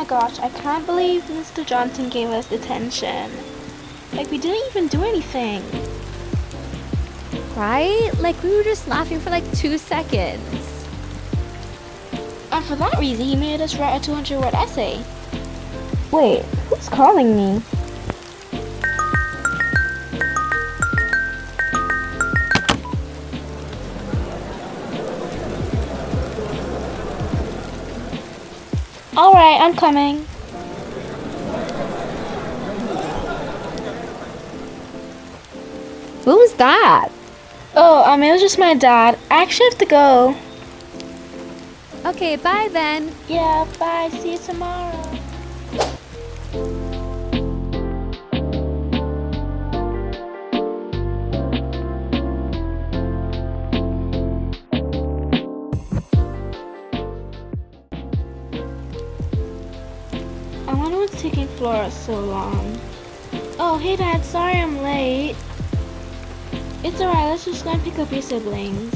my gosh, I can't believe Mr. Johnson gave us detention. Like, we didn't even do anything. Right? Like, we were just laughing for like 2 seconds. And for that reason, he made us write a 200-word essay. Wait, who's calling me? Alright, I'm coming. What was that? Oh, it was just my dad. I actually have to go. Okay, bye then. Yeah, bye. See you tomorrow. I wonder what's taking Flora so long. Oh, hey Dad, sorry I'm late. It's alright, let's just go and pick up your siblings.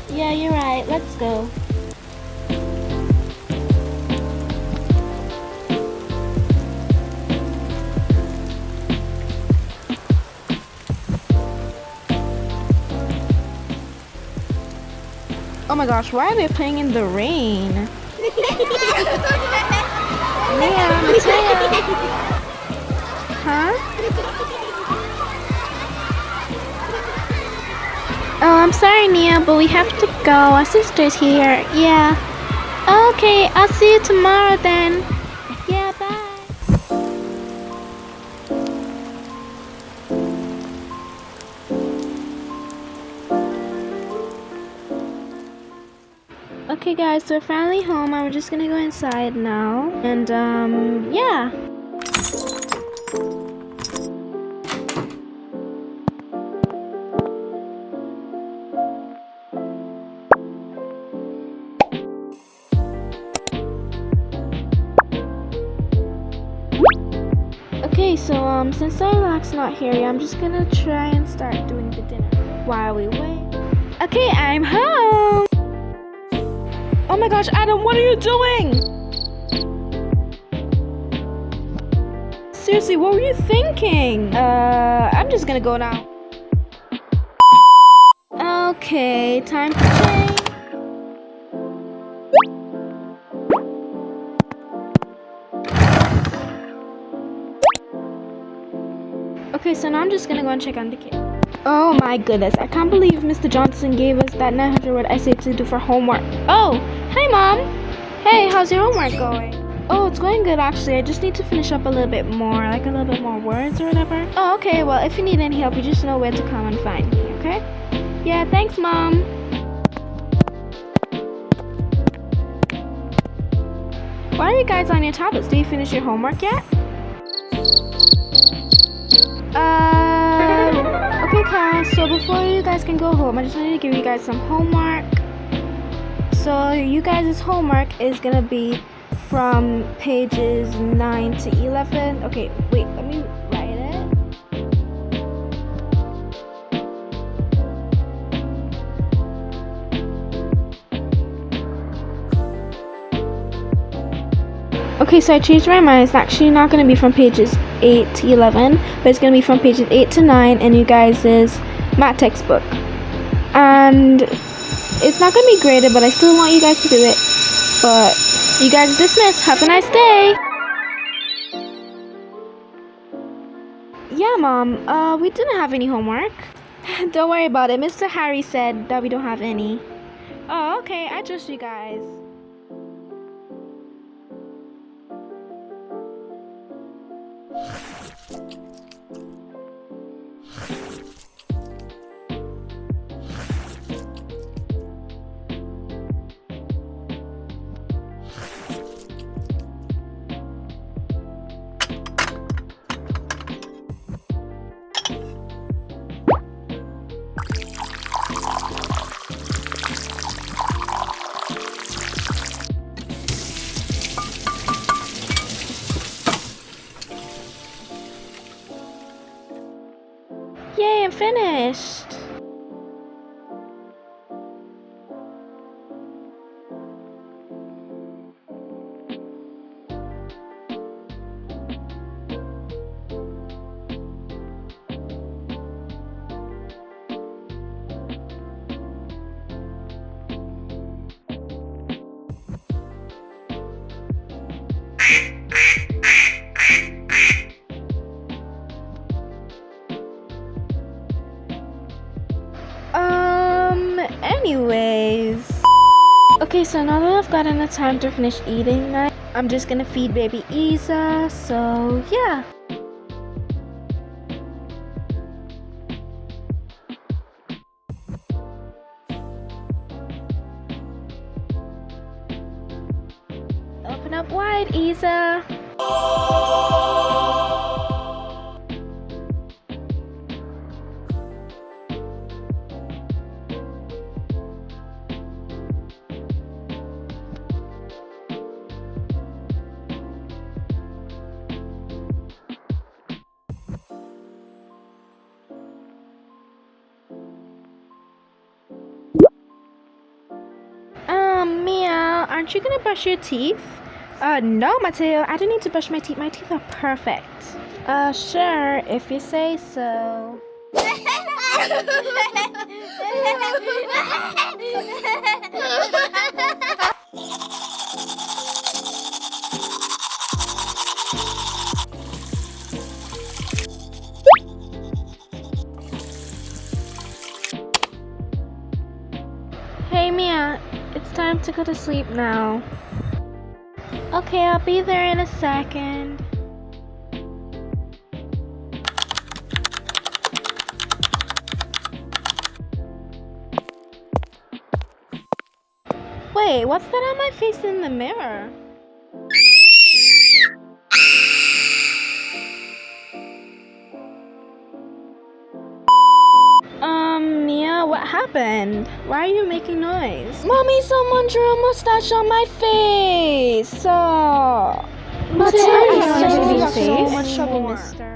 Yeah, you're right, let's go. Oh my gosh, why are they playing in the rain? Yeah, Mateo. Huh? Oh, I'm sorry, Nia, but we have to go. Our sister's here. Yeah. Okay, I'll see you tomorrow then. Yeah, bye. Okay guys, so we're finally home and we're just gonna go inside now. And yeah. Okay, so since Lilac's not here, I'm just gonna try and start doing the dinner while we wait. Okay, I'm home! Oh my gosh, Adam, what are you doing? Seriously, what were you thinking? I'm just gonna go now. Okay, time to change. Okay, so now I'm just gonna go and check on the kid. Oh my goodness, I can't believe Mr. Johnson gave us that 900-word essay to do for homework. Oh, hi Mom. Hey, how's your homework going? Oh, it's going good actually. I just need to finish up a little bit more, like a little bit more words or whatever. Oh, okay, well, if you need any help, you just know where to come and find me, okay? Yeah, thanks, Mom. Why are you guys on your tablets? Did you finish your homework yet? Okay, class, so before you guys can go home, I just wanted to give you guys some homework. So you guys' homework is gonna be from pages 9 to 11. Okay, wait, let me write it. Okay, so I changed my mind. It's actually not going to be from pages 8 to 11, but it's going to be from pages 8 to 9 in you guys' math textbook. And it's not going to be graded, but I still want you guys to do it. But you guys dismissed. Have a nice day. Yeah, Mom. We didn't have any homework. Don't worry about it. Mr. Harry said that we don't have any. Oh, okay. I trust you guys. Yay, I'm finished. Anyways. Okay, so now that I've gotten the time to finish eating, I'm just gonna feed baby Isa, so yeah. Open up wide, Isa. Mia, aren't you gonna brush your teeth? No, Mateo, I don't need to brush my teeth. My teeth are perfect. Sure, if you say so. Hey, Mia, it's time to go to sleep now. Okay, I'll be there in a second. Wait, what's that on my face in the mirror? Mia, what happened? Why are you making noise? Mommy, someone drew a mustache on my face! Mateo, so so much trouble, mister.